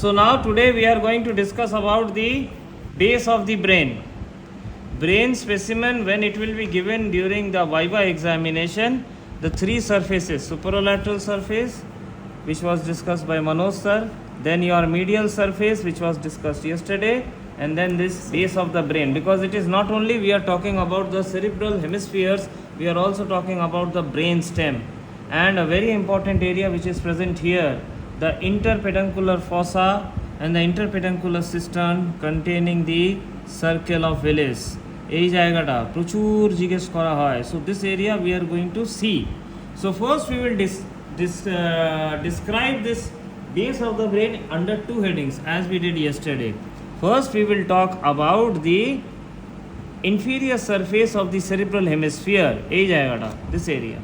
So now today we are going to discuss about the base of the brain. Brain specimen, when it will be given during the Viva examination, the three surfaces, superolateral surface, which was discussed by Manoj sir, then your medial surface, which was discussed yesterday, and then this base of the brain. Because it is not only we are talking about the cerebral hemispheres, we are also talking about the brain stem. And a very important area which is present here, the interpeduncular fossa and the interpeduncular cistern containing the circle of Willis. এই জায়গাটা প্রচুর জিজ্ঞেস করা হয়. So this area we are going to see. So first we will describe this base of the brain under two headings as we did yesterday. First we will talk about the inferior surface of the cerebral hemisphere, এই জায়গাটা, this area.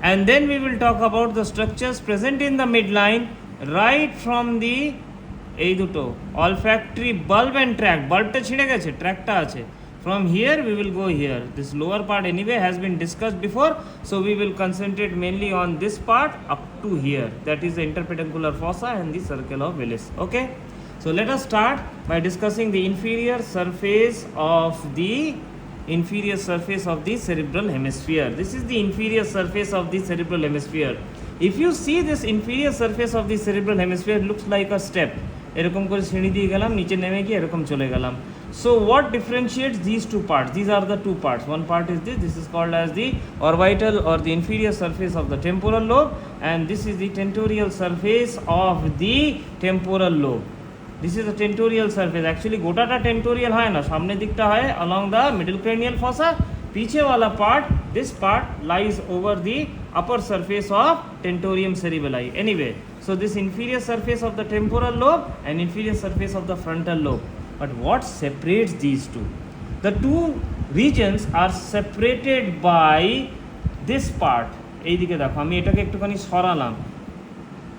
And then we will talk about the structures present in the midline right from the এই দুটো olfactory bulb and tract. Bulbটা ছিঁড়ে গেছে, tract-টা আছে. From here we will go here. This lower part anyway has been discussed before, so we will concentrate mainly on this part up to here. That is the interpeduncular fossa and the circle of Willis. Okay? So let us start by discussing the inferior surface of the cerebral hemisphere. This is the inferior surface of the cerebral hemisphere. If you see this inferior surface of the cerebral hemisphere, it looks like a step. এরকম করে সিঁড়ি দিয়ে গেলাম, নিচে নেমে গিয়ে এরকম চলে গেলাম. So what differentiates these two parts? These are the two parts. One part is this is called as the orbital or the inferior surface of the temporal lobe, and this is the tentorial surface of the temporal lobe. This is a tentorial surface. Actually গোটাটা tentorial হয় না, সামনের দিকটা হয় along the middle cranial fossa. पीछे वाला part, this part lies over the upper surface of tentorium cerebelli. Anyway, so this inferior surface of the temporal lobe and inferior surface of the frontal lobe. But what separates these two? The two regions are separated by this part. এইদিকে দেখো, আমি এটাকে একটুখানি সরালাম.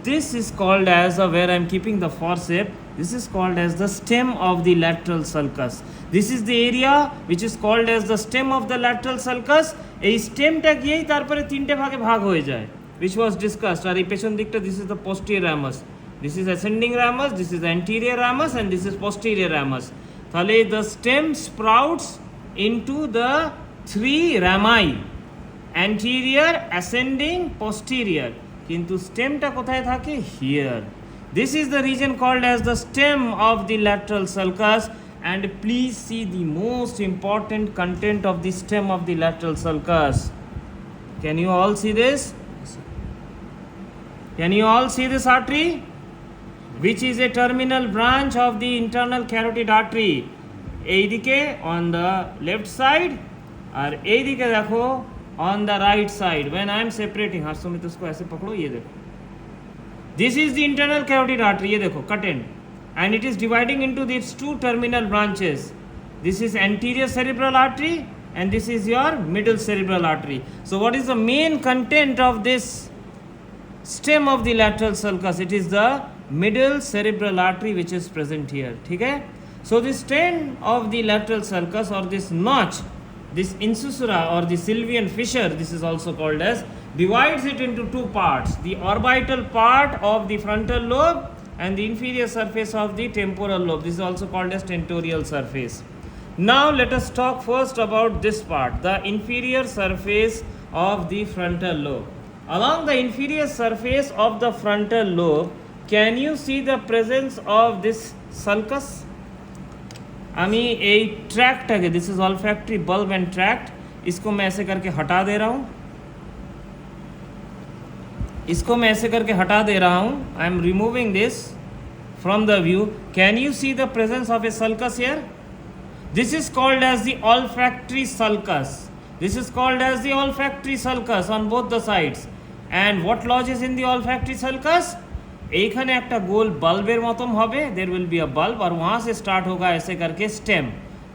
This is called as where I am keeping the forceps. This is called as the stem of the lateral sulcus. This is the area which is called as the stem of the lateral sulcus. এই স্টেমটা গিয়েই তারপরে তিনটে ভাগে ভাগ হয়ে যায়, which was discussed. আর এই পেছন দিকটা, this is the posterior ramus. This is ascending ramus, this is anterior ramus, and this is posterior ramus. তাহলে the stem sprouts into the three rami: anterior, ascending, posterior. কিন্তু স্টেমটা কোথায় থাকে? Here. This is the region called as the stem of the lateral sulcus, and please see the most important content of the stem of the lateral sulcus. Can you all see this? Can you all see this artery? Which is a terminal branch of the internal carotid artery. এইদিকে on the left side, আর এইদিকে দেখো on the right side. When I am separating, हार्सोमित उसको ऐसे पकड़ो, ये देखो. This is the internal carotid artery, ये देखो, cut end. And it is dividing into these two terminal branches. This is anterior cerebral artery and this is your middle cerebral artery. So what is the main content of this stem of the lateral sulcus? It is the middle cerebral artery which is present here. Okay? So this stem of the lateral sulcus, or this notch, this incisura or the sylvian fissure, this is also called as, divides it into two parts: the orbital part of the frontal lobe and the inferior surface of the temporal lobe. This is also called as tentorial surface. Now let us talk first about this part, the inferior surface of the frontal lobe. Along the inferior surface of the frontal lobe, can you see the presence of this sulcus? আমি এই ट्रैक्टটাকে, this is olfactory bulb and tract, इसको मैं ऐसे करके हटा दे रहा हूँ. इसको मैं ऐसे करके हटा दे रहा हूँ. I am removing this from the view. Can you see the presence of a sulcus here? This is called as the olfactory sulcus. This is called as the olfactory sulcus on both the sides. And what lodges in the olfactory sulcus? এইখানে একটা গোল বাল্বের মতন হবে, there will be a bulb, और वहाँ से start होगा ऐसे करके stem.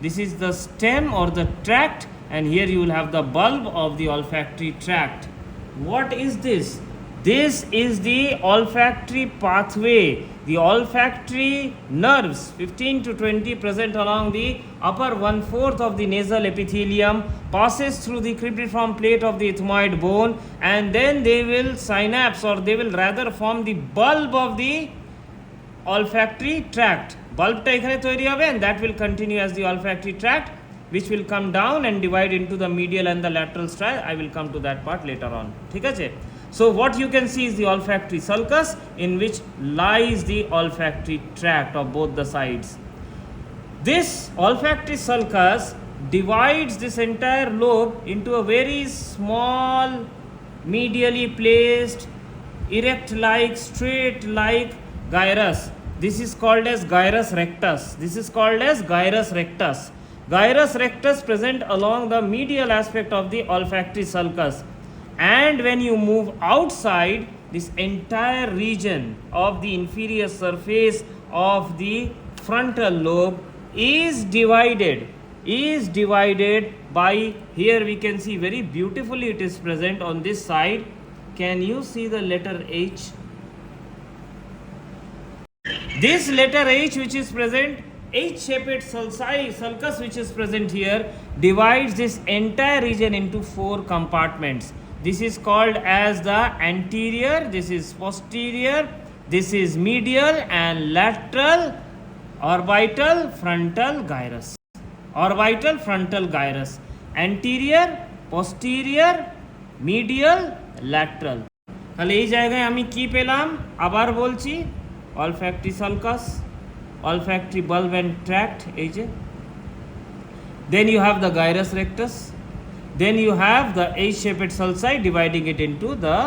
This is the stem or the tract, and here you will have the bulb of the olfactory tract. What is this? This is the olfactory pathway. The olfactory nerves, 15 to 20 present along the upper 1/4 of the nasal epithelium, passes through the cribriform plate of the ethmoid bone, and then they will synapse, or they will rather form the bulb of the olfactory tract. Bulbটা এখানে তৈরি হবে and that will continue as the olfactory tract which will come down and divide into the medial and the lateral striae. I will come to that part later on. ঠিক আছে? So what you can see is the olfactory sulcus in which lies the olfactory tract of both the sides. This olfactory sulcus divides this entire lobe into a very small, medially placed, erect-like, straight-like gyrus. This is called as gyrus rectus. This is called as gyrus rectus. Gyrus rectus present along the medial aspect of the olfactory sulcus. And when you move outside, this entire region of the inferior surface of the frontal lobe is divided by, here we can see very beautifully it is present on this side. Can you see the letter H? This letter H which is present, H-shaped sulcus which is present here, divides this entire region into 4 compartments. This is called as the anterior, this is posterior, this is medial and lateral orbital frontal gyrus. Orbital frontal gyrus. Anterior, posterior, medial, lateral. তাহলে এই জায়গায় আমি কি পেলাম? আবার বলছি, olfactory sulcus, olfactory bulb and tract, এই যে। Then you have the gyrus rectus. Then you have the H-shaped sulci dividing it into the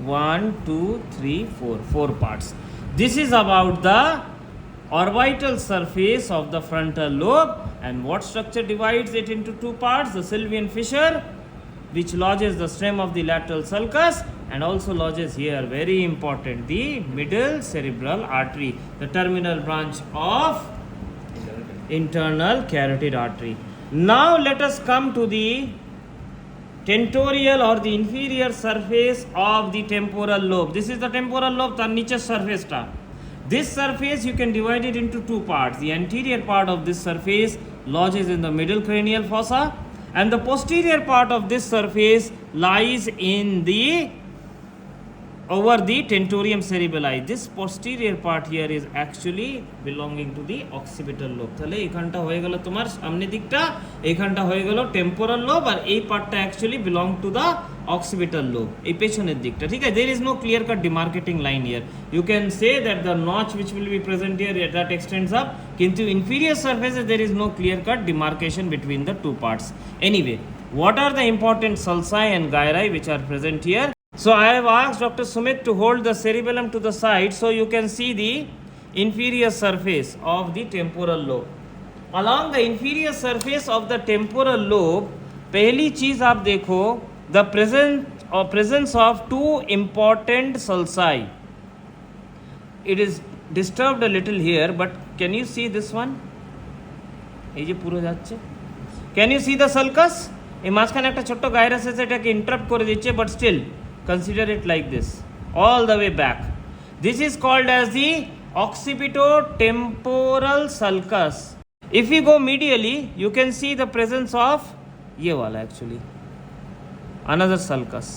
1, 2, 3, 4 parts. This is about the orbital surface of the frontal lobe. And what structure divides it into 2 parts? The Sylvian fissure, which lodges the stem of the lateral sulcus and also lodges here, very important, the middle cerebral artery, the terminal branch of internal carotid artery. Now let us come to the tentorial or the inferior surface of the temporal lobe. This is the temporal lobe, তার নিচের সারফেসটা। This surface you can divide it into 2 parts. The anterior part of this surface lodges in the middle cranial fossa and the posterior part of this surface lies in the over the tentorium cerebelli. This posterior part here is actually belonging to the occipital lobe. তাহলে এখানটা হয়ে গেল তোমার সামনের দিকটা, এখানটা হয়ে গেল টেম্পোরাল লোব, আর এই পার্টটা actually belong to the occipital lobe, এই পেছনের দিকটা। ঠিক আছে, there is no clear cut demarcating line here. You can say that the notch which will be present here that extends up, কিন্তু inferior surfaces there is no clear cut demarcation between the 2 parts. Anyway, what are the important sulci and gyri which are present here? So I have asked Dr. Sumit to hold the cerebellum to the side so you can see the inferior surface of the temporal lobe. Along the inferior surface of the temporal lobe, पहली चीज आप देखो, the presence of 2 important sulci. It is disturbed a little here, but can you see this one? এই যে পুরো যাচ্ছে, can you see the sulcus? এই মাঝখানে একটা ছোট্ট গাইরাস আছে, এটাকে ইন্টারাপ্ট করে দিচ্ছে, but still consider it like this, all the way back. This is called as the occipitotemporal sulcus. If we go medially, you can see the presence of ye wala actually, another sulcus.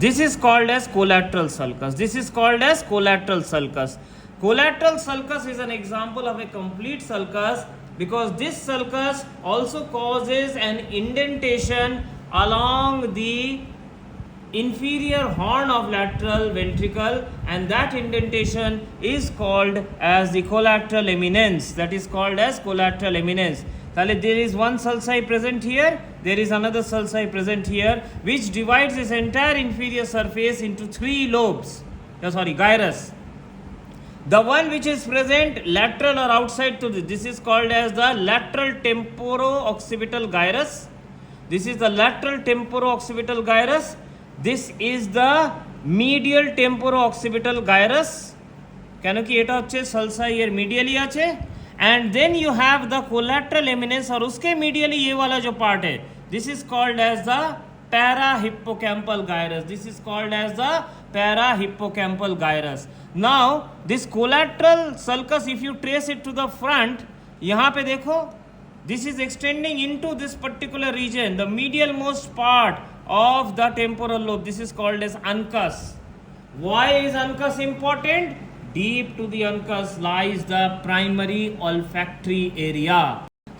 This is called as collateral sulcus. This is called as collateral sulcus. Collateral sulcus is an example of a complete sulcus because this sulcus also causes an indentation along the inferior horn of lateral ventricle, and that indentation is called as the collateral eminence. That is called as collateral eminence. তাহলে there is one sulci present here, there is another sulci present here, which divides this entire inferior surface into 3 lobes. Gyrus. The one which is present lateral or outside to this is called as the lateral temporo-occipital gyrus. This is the lateral temporo-occipital gyrus. This is the medial temporo-occipital gyrus. কেন কি এটা হচ্ছে sulci এর medially আছে, and then you have the collateral eminence और उसके medially ये वाला जो part है, this is called as the parahippocampal gyrus. This is called as the parahippocampal gyrus. Now this collateral sulcus, if you trace it to the front, यहाँ पे देखो, this is extending into this particular region, the medial most part of the temporal lobe. This is called as uncus. Why is uncus important? deep to the uncus lies the primary olfactory area.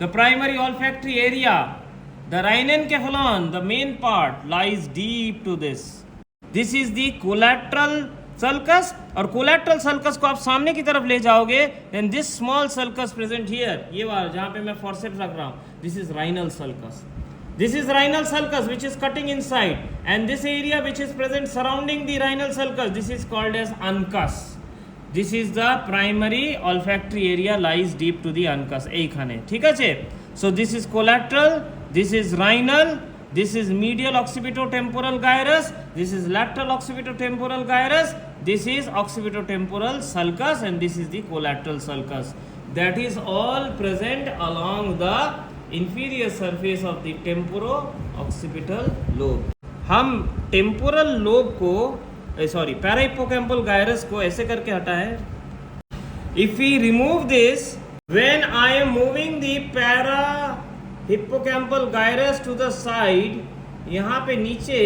The primary olfactory area, the rhinencephalon, the main part, lies deep to this. This is the collateral sulcus, और collateral sulcus को आप सामने की तरफ ले जाओगे, then this small sulcus present here, ये वाला जहाँ पे मैं forceps रख रहा हूँ, this is rhinal sulcus. This is rhinal sulcus which is cutting inside, and this area which is present surrounding the rhinal sulcus, this is called as uncus. This is the primary olfactory area lies deep to the uncus. এইখানে ঠিক আছে. So this is collateral, this is rhinal, this is medial occipitotemporal gyrus, this is lateral occipitotemporal gyrus, this is occipitotemporal sulcus, and this is the collateral sulcus. That is all present along the inferior surface of the temporo-occipital lobe. हम temporal lobe को parahippocampal gyrus को ऐसे करके हटाएं. If we remove this, when I am moving the parahippocampal gyrus to the side, यहाँ पे नीचे,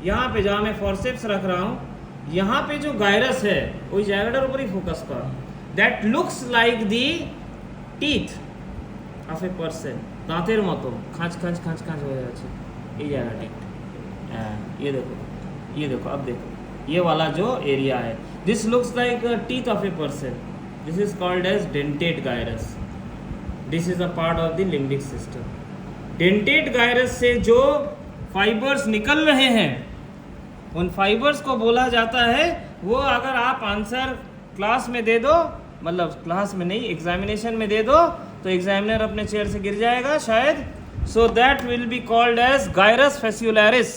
यहाँ पे जहाँ मैं फॉर्सेप्स रख रहा हूँ, यहाँ पे जो गायरस है ওই জায়গাটার উপরই ফোকাস কর. That looks like the teeth of a person. দাঁতের মতো খাঁচ খাঁচ খাঁচ খাঁচ হয়ে আছে এই জায়গাটা. ये देखो अब देखो ये वाला जो एरिया है, this looks like teeth of a person. This is called as dentate gyrus. This is a part of the limbic system. Dentate gyrus से जो फाइबर्स निकल रहे हैं, उन फाइबर्स को बोला जाता है, वो अगर आप आंसर क्लास में दे दो, मतलब क्लास में नहीं एग्जामिनेशन में दे दो, तो एग्जामिनर अपने चेयर से गिर जाएगा शायद. So that will be called as gyrus fasciolaris.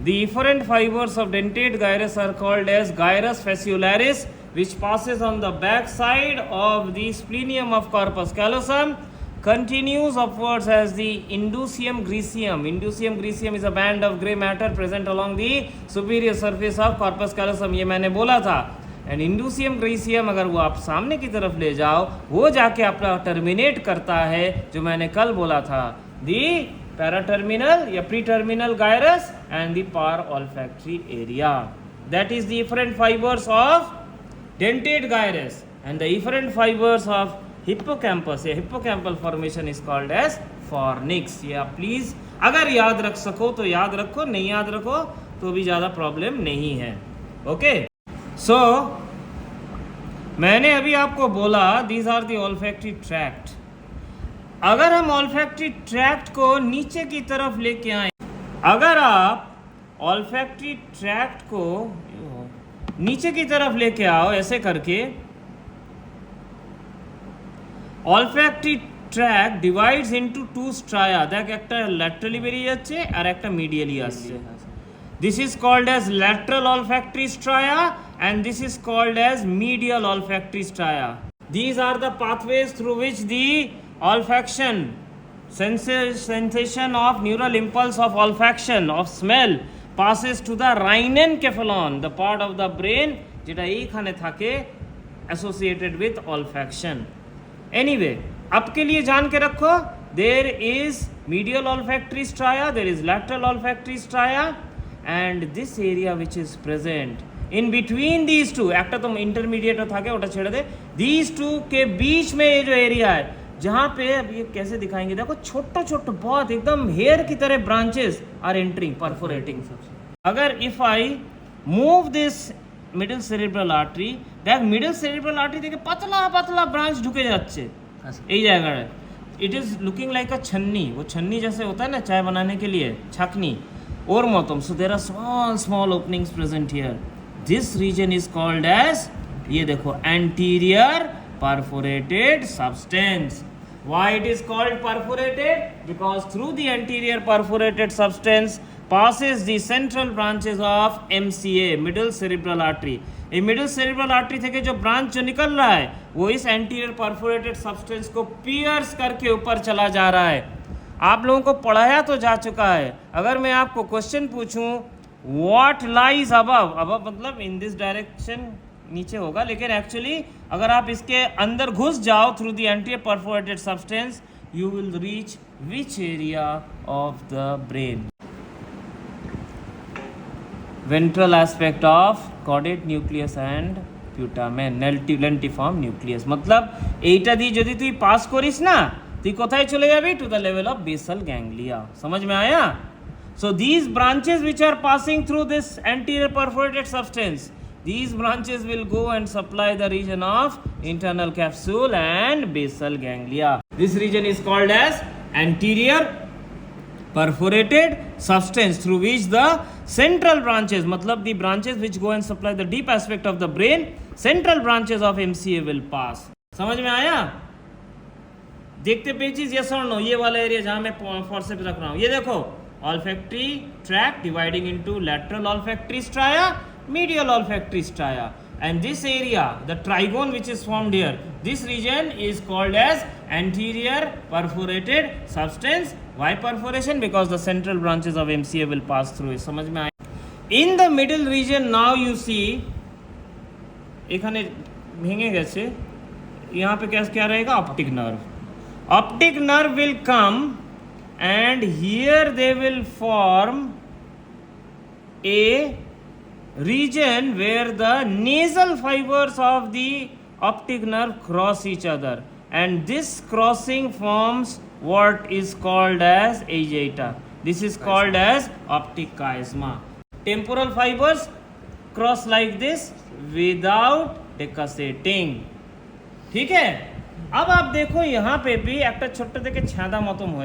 The efferent fibers of dentate gyrus are called as gyrus fasciolaris, which passes on the back side of the splenium of corpus callosum, continues upwards as the indusium griseum. Indusium griseum is a band of grey matter present along the superior surface of corpus callosum. ये मैंने बोला था. And indusium ग्रीसियम अगर वो आप सामने की तरफ ले जाओ, वो जाके अपना टर्मिनेट करता है, जो मैंने कल बोला था, दी paraterminal या preterminal gyrus and the par olfactory area. That is the efferent fibers of dentate gyrus, and the efferent fibers of hippocampus, या hippocampal formation is called as fornix. या प्लीज अगर याद रख सको तो याद रखो, नहीं याद रखो तो भी ज़्यादा प्रॉब्लम नहीं है. ओके, सो मैंने अभी आपको बोला these are the olfactory tract. अगर हम ऑल्फैक्टरी ट्रैक्ट को नीचे की तरफ लेके आए, अगर आप ऑल्फैक्टरी ट्रैक्ट को नीचे की तरफ लेके आओ ऐसे करके, olfactory tract divides into two striae. देख একটা ল্যাটারালি বেরিয়ে যাচ্ছে আর একটা মিডিয়ালি আসছে. This is called as lateral olfactory strata and this is called as medial olfactory strata. These are the pathways through which the olfaction, sensation of neural impulse of olfaction, of smell, passes to the rhinencephalon, the part of the brain যেটা এইখানে থাকে associated with olfaction. Anyway, अब के लिए जान के रखो, there is medial olfactory strata, there is lateral olfactory strata, and this area which is present in between these two, একটা तो intermediate থাকে ওটা ছেড়ে दे, these two के बीच में ये जो एरिया है, जहाँ पे अब ये कैसे दिखाएंगे, देखो छोटे छोटे बहुत एकदम हेयर की तरह ब्रांचेस आर एंटरिंग परफोरेटिंग. अगर if I move this middle cerebral artery, देख मिडिल सेरिब्रल आर्टरी থেকে পাতলা পাতলা ব্রাঞ্চ ঢুকে যাচ্ছে এই জায়গায়. इट इज लुकिंग लाइक अ छन्नी. वो छन्नी जैसे होता है ना चाय बनाने के लिए, छकनी और मतम. So there are small small openings present here. This region is called as, ये देखो, anterior perforated substance. Why it is called perforated? Because through the anterior perforated substance passes the central branches of MCA, middle cerebral artery. ये middle cerebral artery থেকে जो branch जो निकल रहा है, वो इस anterior perforated substance को pierce करके ऊपर चला जा रहा है. आप लोगों को पढ़ाया तो जा चुका है. अगर मैं आपको क्वेश्चन पूछूं, what lies above, above मतलब in this direction नीचे होगा, लेकिन एक्चुअली अगर आप इसके अंदर घुस जाओ through the anterior perforated substance, you will reach which area of the brain. ventral aspect of caudate nucleus and putamen lentiform nucleus मतलब এইটা দিয়ে যদি তুই পাস করিস না তুই কোথায় চলে যাবি to the level of basal ganglia समझ में आया so these branches which are passing through this anterior perforated substance these branches will go and supply the region of internal capsule and basal ganglia this region is called as anterior perforated substance through which the central branches matlab the branches which go and supply the deep aspect of the brain central branches of MCA will pass समझ में आया देखते पे चीज yes और no ये वाला area जहां मैं फोर्सेप्स रख रहा हूं ये देखो olfactory tract dividing into lateral olfactory stria medial olfactory stria and this area the trigone which is formed here this region is called as anterior perforated substance why perforation because the central branches of MCA will pass through it समझ में आया in the middle region now you see এখানে ভেঙে গেছে यहाँ पे क्या रहेगा optic nerve will come and here they will form a region where the nasal fibers of the optic nerve cross each other and this crossing forms what is called as agiata this is called as optic chiasma temporal fibers cross like this without decussating ठीक है अब आप देखो यहाँ पे भी एक छोटे देखे छादा मतम हो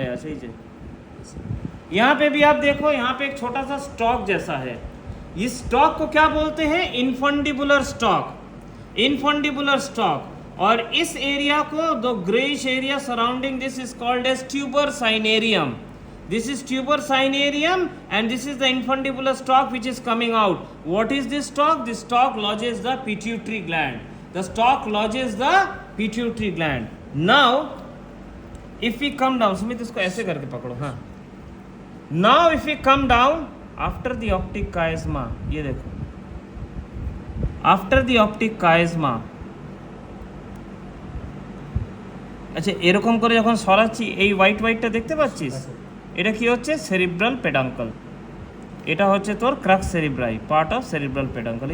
यहाँ पे भी आप देखो यहाँ पे एक छोटा सा स्टॉक जैसा है इस स्टॉक को क्या बोलते हैं इनफंडिबुलर स्टॉक और इस एरिया को the greyish area surrounding this is called as tuber cinereum this is tuber cinereum and this is the infundibular stalk which is coming out what is this stalk lodges the pituitary gland the stalk lodges the pituitary gland now if we come down Sumit इसको ऐसे करके पकड़ो हाँ now if we come down after the optic chiasma ये देखो after the optic chiasma আচ্ছা এরকম করে যখন সরাচ্ছি এই হোয়াইটটা দেখতে পাচ্ছিস এটা কি হচ্ছে সেরিব্রাল পেডাঙ্কল এটা হচ্ছে তোর crus cerebri part of cerebral peduncle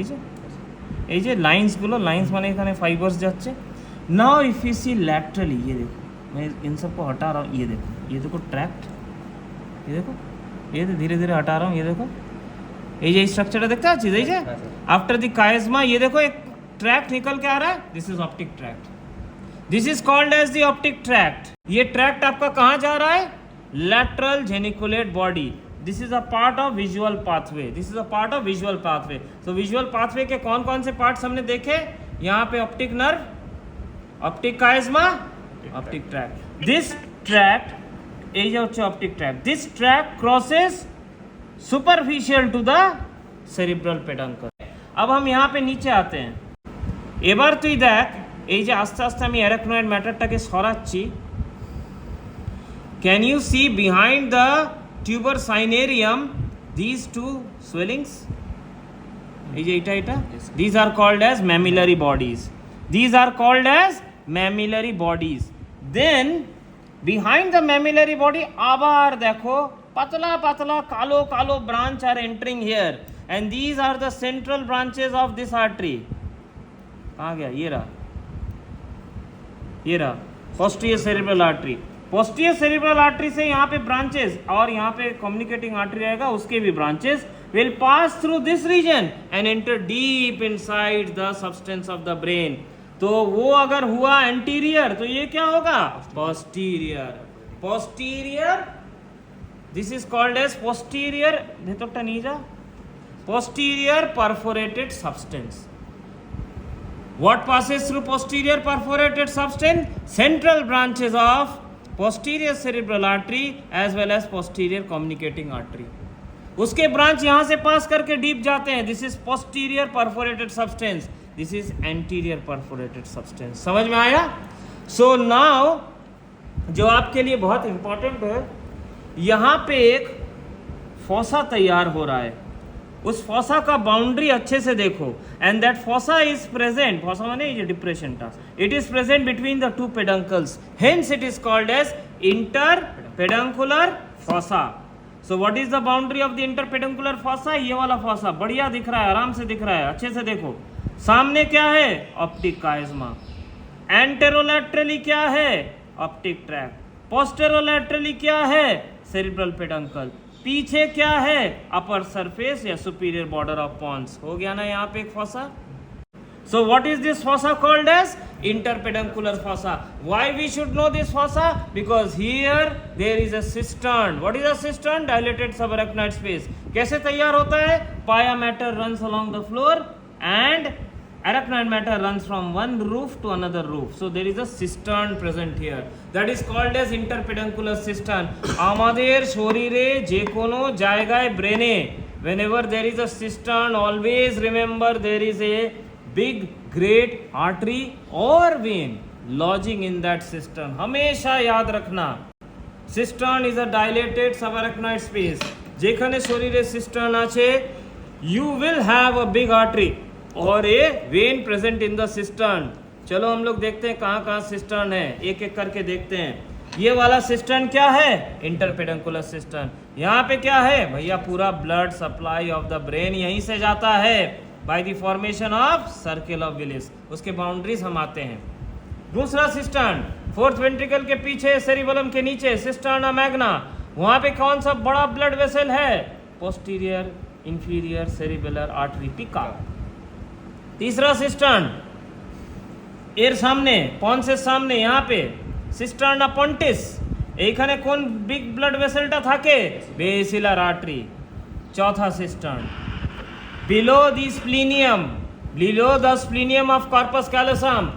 এই যে লাইন্সগুলো লাইন্স মানে এখানে ফাইবার্স যাচ্ছে now if you see laterally ये देखो मैं इन सबको हटा रहा हूँ ये देखो ट्रैक्ट ये देखो ये धीरे धीरे हटा रहा हूँ ये देखो ये स्ट्रक्चर देखते पाচ্ছিস এই যে आफ्टर द कायस्मा ये देखो एक ट्रैक्ट निकल के आ रहा है this is optic tract this is called as the optic tract ये ट्रैक्ट आपका कहाँ जा रहा है lateral geniculate body this is a part of visual pathway so visual pathway के कौन कौन से पार्ट्स हमने देखे यहाँ पे optic nerve optic chiasma optic tract this tract এই যে হচ্ছে optic tract this tract crosses superficial to the cerebral peduncle अब हम यहाँ पे नीचे आते हैं এবার তুই দেখ এই যে আস্তে আস্তে আমি arachnoid ম্যাটারটাকে সরাচ্ছি Can you see behind the tuber cinereum these two swellings? These are called as mammillary bodies. Then behind the mammillary body abar dekho patla kalo branch are entering here and these are the central branches of this artery. कहाँ गया ये रहा posterior cerebral artery. Posterior cerebral artery से यहाँ पे branches और यहाँ पे कम्युनिकेटिंग आर्टरी रहेगा उसके भी branches will pass through this region and enter deep inside the substance of the brain तो वो अगर हुआ एंटीरियर तो ये क्या होगा posterior this is called as posterior भेतरটা নিয়ে যা posterior perforated substance what passes through posterior perforated substance central branches of posterior cerebral artery as well as posterior communicating artery उसके ब्रांच यहाँ से पास करके डीप जाते हैं this is posterior perforated substance this is anterior perforated substance समझ में आया so now जो आपके लिए बहुत इंपॉर्टेंट है यहाँ पे एक फोसा तैयार हो रहा है उस फोसा का बाउंड्री अच्छे से देखो and that fossa is present fossa माने ये डिप्रेशन था it is present between the two peduncles hence it is called as interpeduncular fossa so what is the boundary of the interpeduncular fossa? ये वाला fossa बढ़िया दिख रहा है, आराम से दिख रहा है, अच्छे से देखो। सामने क्या है? ऑप्टिक काइज़मा। एंटेरोलैटरली क्या है? Optic track. पोस्टेरोलैटरली क्या है? Cerebral peduncle. पीछे क्या है? अपर सरफेस या सुपीरियर बॉर्डर ऑफ पॉन्स। हो गया ना यहाँ पे एक fossa. So what is this fossa called as? Interpeduncular fossa. Why we should know this fossa? Because here there is a cistern. What is a cistern? Dilated subarachnoid space. कैसे तैयार होता है? Pia matter runs along the floor and arachnoid matter runs from one roof to another roof. So there is a cistern present here. That is called as interpeduncular cistern. আমাদের শরীরে যে কোনো জায়গায় ব্রেনে whenever there is a cistern, always remember there is a big great artery or vein lodging in that cistern. हमेशा याद रखना, cistern is a dilated subarachnoid space. যেখানে শরীরে cistern আছে, you will have a big artery or a vein present in the cistern. चलो हम लोग देखते हैं कहाँ कहाँ cistern है, एक एक करके देखते हैं। ये वाला cistern क्या है? इंटरपेडंकुलर cistern। यहाँ पे क्या है भैया? पूरा blood supply of the brain यहीं से जाता है by the formation of circle of Willis. उसके बाउंड्रीज हम आते हैं। दूसरा सिस्टर्न, फोर्थ वेंट्रिकल के पीछे, सेरिबेलम के नीचे, सिस्टर्ना मैग्ना। वहां पे कौन सा बड़ा ब्लड वेसल है? पोस्टीरियर इंफीरियर सेरिबेलर आर्टरी पिका। तीसरा सिस्टर्न এর সামনে, পন্সের সামনে, यहाँ पे সিস্টার্না পন্টিস। এইখানে কোন বিগ ব্লাড ভেসেলটা থাকে? Basilar artery. চौथा cistern below the splenium of corpus callosum,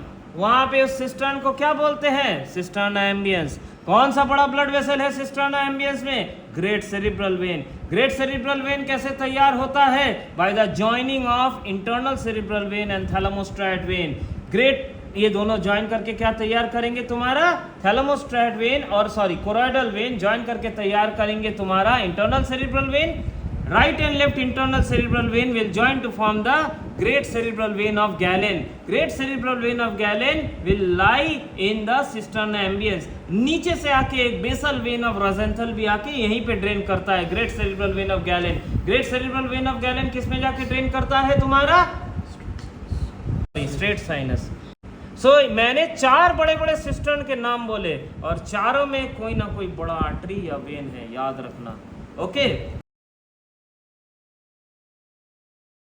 वहां पे उस सिस्टर्न को क्या बोलते हैं? Cisterna ambiens. कौन सा बड़ा ब्लड वेसल है सिस्टर्ना एम्बियंस में? Great cerebral vein. Great cerebral vein कैसे तैयार होता है? By the joining of internal cerebral vein and thalamostriate vein. Great, ये दोनों ज्वाइन करके क्या तैयार करेंगे? तुम्हारा थैलेमोस्ट्रेट वेन और कोरोइडल वेन ज्वाइन करके तैयार करेंगे तुम्हारा internal cerebral when. Right and left internal cerebral vein will join to form the great cerebral vein of Galen. Great cerebral vein of Galen will lie in the cisterna ambiens. नीचे से आके एक basal vein of Rosenthal भी आके यहीं पे drain करता है, great cerebral vein of Galen. Great cerebral vein of Galen किस में जाके ड्रेन करता है तुम्हारा? Straight sinus. So मैंने 4 बड़े बड़े सिस्टर्न के नाम बोले और चारों में कोई ना कोई बड़ा आर्टरी या वेन है, याद रखना। ओके